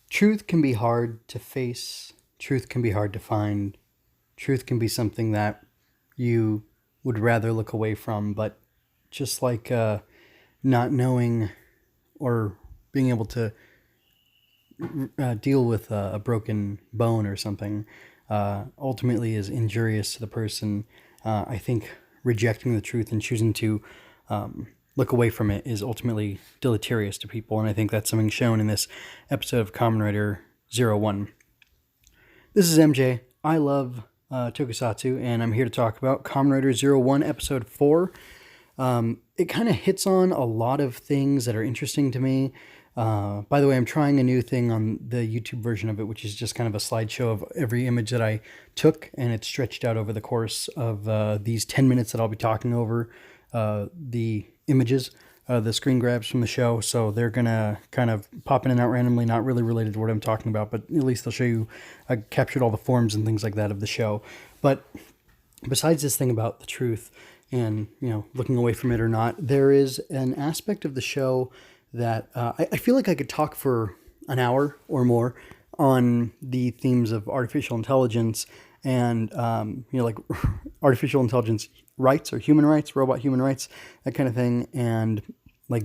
Truth can be hard to face, truth can be hard to find, truth can be something that you would rather look away from, but just like not knowing or being able to deal with a broken bone or something ultimately is injurious to the person. I think rejecting the truth and choosing to look away from it is ultimately deleterious to people, and I think that's something shown in this episode of Kamen Rider Zero-One. This is MJ. I love tokusatsu, and I'm here to talk about Kamen Rider Zero-One Episode 4. It kind of hits on a lot of things that are interesting to me. By the way, I'm trying a new thing on the YouTube version of it, which is just kind of a slideshow of every image that I took, and it's stretched out over the course of these 10 minutes that I'll be talking over the images, the screen grabs from the show. So they're going to kind of pop in and out randomly, not really related to what I'm talking about, but at least they'll show you, I captured all the forms and things like that of the show. But besides this thing about the truth and, looking away from it or not, there is an aspect of the show that I feel like I could talk for an hour or more on the themes of artificial intelligence and, like artificial intelligence rights or human rights, robot human rights, that kind of thing. And like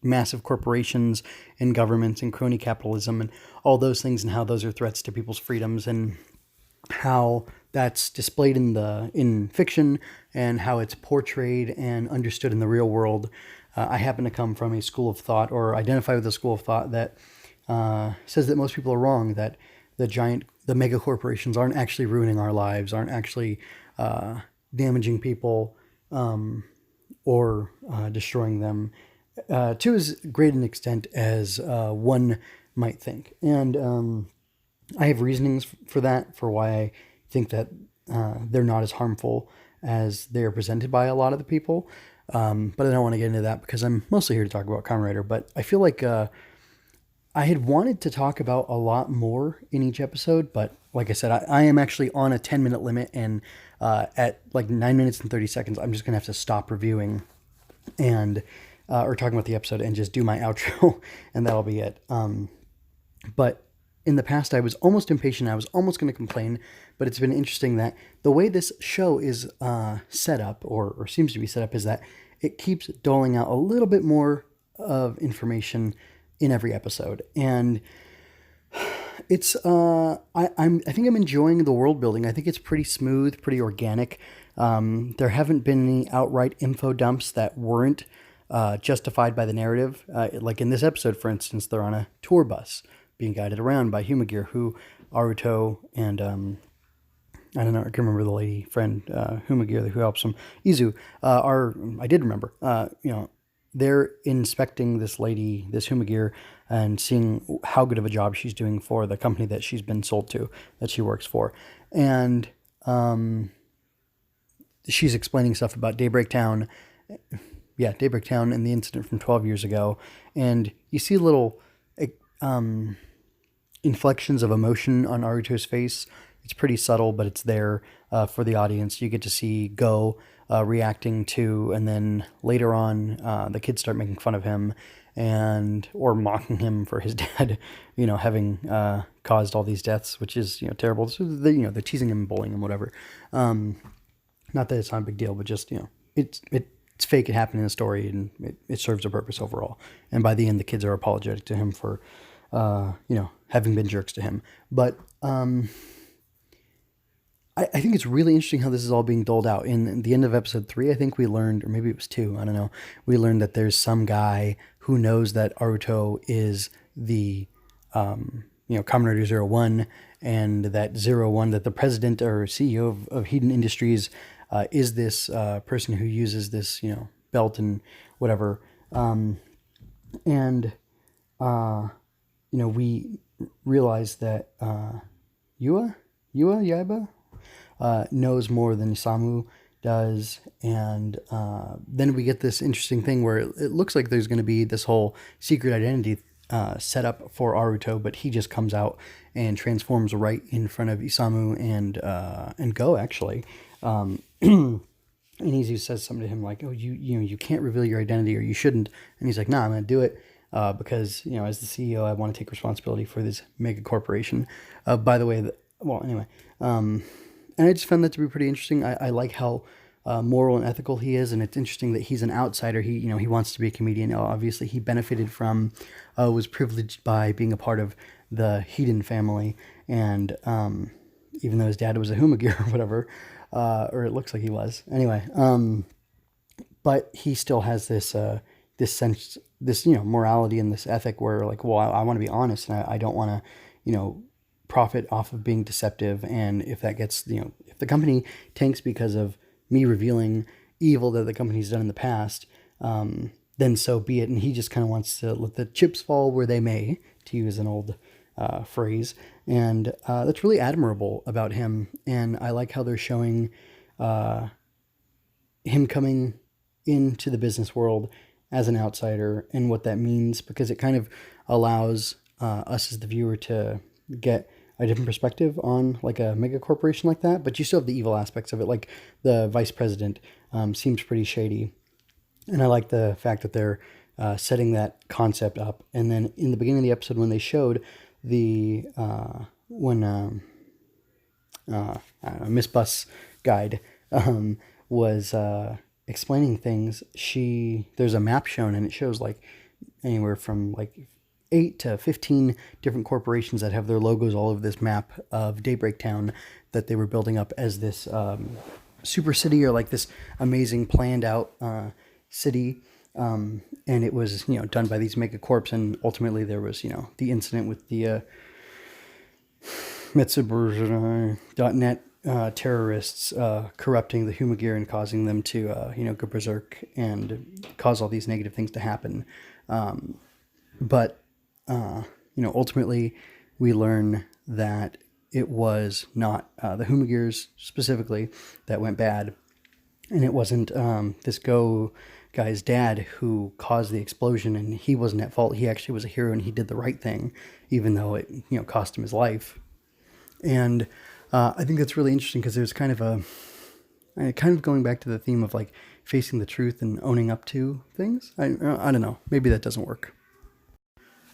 massive corporations and governments and crony capitalism and all those things, and how those are threats to people's freedoms, and how that's displayed in fiction and how it's portrayed and understood in the real world. I happen to come from a school of thought, or identify with a school of thought, that says that most people are wrong, that the mega corporations aren't actually ruining our lives, aren't actually damaging people or destroying them to as great an extent as one might think. And I have reasonings for that, for why I think that they're not as harmful as they are presented by a lot of the people. But I don't want to get into that because I'm mostly here to talk about Kamen Rider. But I feel like I had wanted to talk about a lot more in each episode. But like I said, I am actually on a 10-minute limit. And at like 9 minutes and 30 seconds, I'm just going to have to stop reviewing and or talking about the episode and just do my outro. And that'll be it. But in the past, I was almost impatient. I was almost going to complain, but it's been interesting that the way this show is set up, or seems to be set up, is that it keeps doling out a little bit more of information in every episode. And it's I think I'm enjoying the world building. I think it's pretty smooth, pretty organic. There haven't been any outright info dumps that weren't justified by the narrative. Like in this episode, for instance, they're on a tour bus being guided around by Humagear, who Aruto and I don't know, I can remember the lady friend Humagear who helps him, Izu. I did remember. They're inspecting this lady, this Humagear, and seeing how good of a job she's doing for the company that she's been sold to, that she works for, and she's explaining stuff about Daybreak Town. Yeah, Daybreak Town and the incident from 12 years ago, and you see little inflections of emotion on Aruto's face. It's pretty subtle, but it's there for the audience. You get to see Go reacting to, and then later on, the kids start making fun of him or mocking him for his dad, having caused all these deaths, which is terrible. So they're teasing him, bullying him, whatever. Not that it's not a big deal, but just it's fake. It happened in the story, and it serves a purpose overall. And by the end, the kids are apologetic to him for having been jerks to him. But I think it's really interesting how this is all being doled out. In the end of episode 3, I think we learned, or maybe it was 2, I don't know. We learned that there's some guy who knows that Aruto is the, Kamen Rider Zero-One, and that Zero-One, that the president or CEO of Hedon Industries is this person who uses this, belt and whatever. We realize that Yaiba knows more than Isamu does, and then we get this interesting thing where it looks like there's going to be this whole secret identity set up for Aruto, but he just comes out and transforms right in front of Isamu and Go, actually. And Izu says something to him like, "Oh, you can't reveal your identity, or you shouldn't." And he's like, "Nah, I'm going to do it." because, as the CEO, I want to take responsibility for this mega corporation. By the way, well, anyway, and I just found that to be pretty interesting. I like how moral and ethical he is, and it's interesting that he's an outsider. He wants to be a comedian. Obviously, he benefited from, was privileged by being a part of the Hedon family, and even though his dad was a Humagir or whatever, or it looks like he was. Anyway, but he still has this sense, this morality and this ethic where, like, well, I want to be honest, and I don't want to, profit off of being deceptive. And if that gets, if the company tanks because of me revealing evil that the company's done in the past, then so be it. And he just kind of wants to let the chips fall where they may, to use an old phrase. And that's really admirable about him. And I like how they're showing him coming into the business world as an outsider and what that means, because it kind of allows us as the viewer to get a different perspective on like a mega corporation like that. But you still have the evil aspects of it. Like the vice president seems pretty shady. And I like the fact that they're setting that concept up. And then in the beginning of the episode, when they showed the Miss Bus Guide was explaining things, there's a map shown, and it shows like anywhere from like 8 to 15 different corporations that have their logos all over this map of Daybreak Town that they were building up as this super city, or like this amazing planned out city. And it was, done by these megacorps. And ultimately there was, the incident with the Mitsubishi.net terrorists corrupting the Humagir and causing them to, go berserk and cause all these negative things to happen. But ultimately we learn that it was not the Humagirs specifically that went bad. And it wasn't this guy's dad who caused the explosion, and he wasn't at fault. He actually was a hero, and he did the right thing, even though it cost him his life. And I think that's really interesting, because there's kind of going back to the theme of like facing the truth and owning up to things. I don't know. Maybe that doesn't work.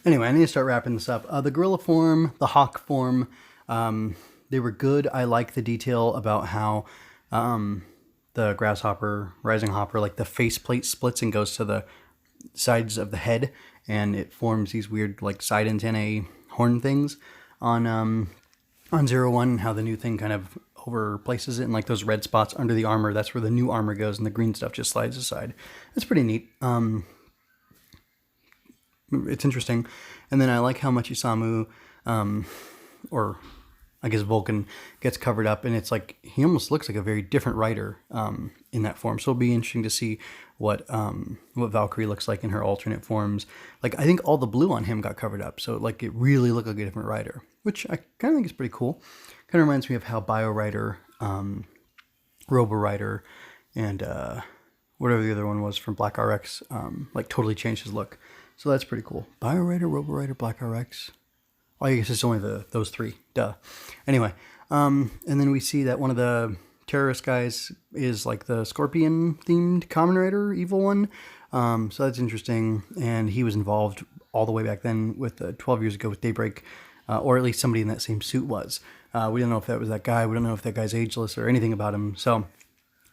Anyway, I need to start wrapping this up. The gorilla form, the hawk form, they were good. I like the detail about how the grasshopper, rising hopper, like the faceplate splits and goes to the sides of the head, and it forms these weird like side antennae horn things on Zero-One, how the new thing kind of overplaces it, and like those red spots under the armor, that's where the new armor goes, and the green stuff just slides aside. It's pretty neat. It's interesting. And then I like how much Isamu, or I guess Vulcan, gets covered up, and it's like he almost looks like a very different rider in that form. So it'll be interesting to see what Valkyrie looks like in her alternate forms. Like I think all the blue on him got covered up, so like it really looked like a different rider, which I kind of think is pretty cool. Kind of reminds me of how Bio Rider, Robo Rider, and whatever the other one was from Black RX, like totally changed his look. So that's pretty cool. Bio Rider, Robo Rider, Black RX. Well, I guess it's only those three. Duh. Anyway, and then we see that one of the terrorist guys is like the Scorpion-themed Kamen Rider, evil one. So that's interesting. And he was involved all the way back then with 12 years ago with Daybreak, or at least somebody in that same suit was. We don't know if that was that guy. We don't know if that guy's ageless or anything about him. So,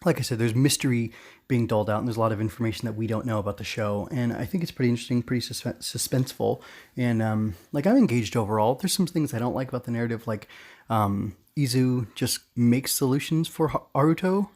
like I said, there's mystery being doled out, and there's a lot of information that we don't know about the show. And I think it's pretty interesting, pretty suspenseful. And like I'm engaged overall. There's some things I don't like about the narrative, like Izu just makes solutions for Aruto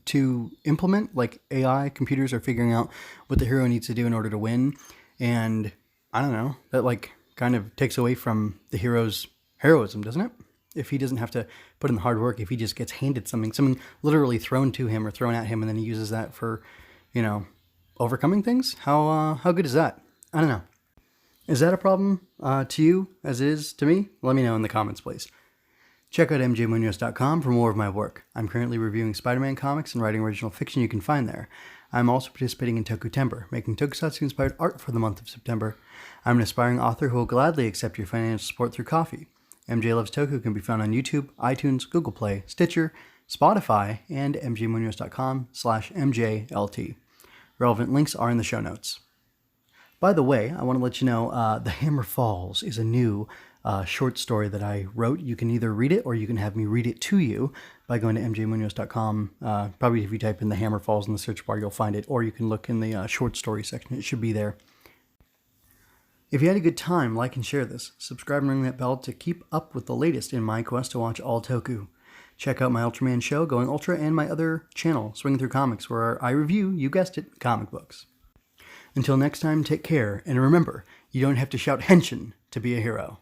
to implement. Like AI computers are figuring out what the hero needs to do in order to win. And I don't know, that like kind of takes away from the hero's heroism, doesn't it? If he doesn't have to put in the hard work, if he just gets handed something literally thrown to him or thrown at him, and then he uses that for, overcoming things. How good is that? I don't know. Is that a problem to you as it is to me? Let me know in the comments, please. Check out mjmunoz.com for more of my work. I'm currently reviewing Spider-Man comics and writing original fiction you can find there. I'm also participating in Tokutember, making tokusatsu-inspired art for the month of September. I'm an aspiring author who will gladly accept your financial support through coffee. MJ Loves Toku can be found on YouTube, iTunes, Google Play, Stitcher, Spotify, and mjmunoz.com/MJLT. Relevant links are in the show notes. By the way, I want to let you know The Hammer Falls is a new short story that I wrote. You can either read it or you can have me read it to you by going to mjmunoz.com. Probably if you type in The Hammer Falls in the search bar, you'll find it, or you can look in the short story section. It should be there. If you had a good time, like and share this. Subscribe and ring that bell to keep up with the latest in my quest to watch all Toku. Check out my Ultraman show, Going Ultra, and my other channel, Swinging Through Comics, where I review, you guessed it, comic books. Until next time, take care, and remember, you don't have to shout Henshin to be a hero.